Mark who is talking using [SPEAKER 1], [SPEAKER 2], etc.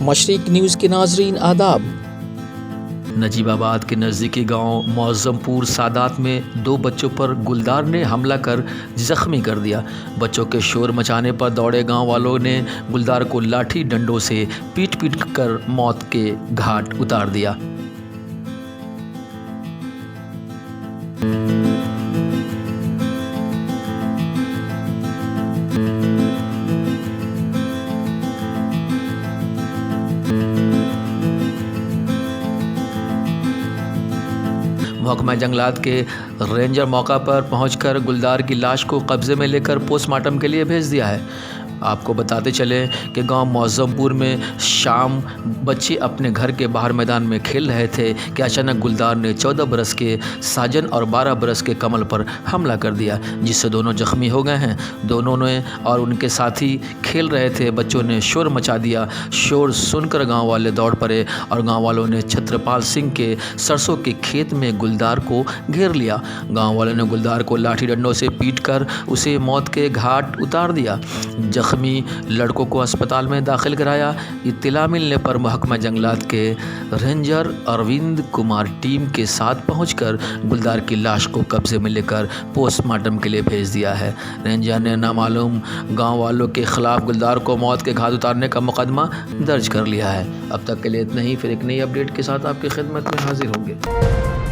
[SPEAKER 1] मशरिक news के नाजरीन आदाब।
[SPEAKER 2] नजीबाबाद के नज़दीकी गांव मौज़मपुर सादात में 2 बच्चों पर गुलदार ने हमला कर ज़ख्मी कर दिया। बच्चों के शोर मचाने पर दौड़े गांव वालों ने गुलदार को लाठी डंडों से पीट पीट कर मौत के घाट उतार दिया। महकमा जंगलात के रेंजर मौका पर पहुंचकर गुलदार की लाश को कब्ज़े में लेकर पोस्टमार्टम के लिए भेज दिया है। आपको बताते चले कि गांव मौज़मपुर में शाम बच्चे अपने घर के बाहर मैदान में खेल रहे थे कि अचानक गुलदार ने 14 बरस के साजन और 12 बरस के कमल पर हमला कर दिया, जिससे दोनों जख्मी हो गए हैं। दोनों ने और उनके साथी खेल रहे थे। बच्चों ने शोर मचा दिया। शोर सुनकर गांव वाले दौड़ पड़े और गांव वालों ने छत्रपाल सिंह के सरसों के खेत में गुलदार को घेर लिया। गांव वालों ने गुलदार को लाठी डंडों से पीटकर उसे मौत के घाट उतार दिया। जख्मी लड़कों को अस्पताल में दाखिल कराया। इत्तला मिलने पर महकमा जंगलात के रेंजर अरविंद कुमार टीम के साथ पहुंचकर गुलदार की लाश को कब्जे में लेकर पोस्टमार्टम के लिए भेज दिया है। रेंजर ने नामालूम गांव वालों के खिलाफ गुलदार को मौत के घाट उतारने का मुकदमा दर्ज कर लिया है। अब तक के लिए इतना ही। फिर एक नई अपडेट के साथ आपकी खिदमत में हाजिर होंगे।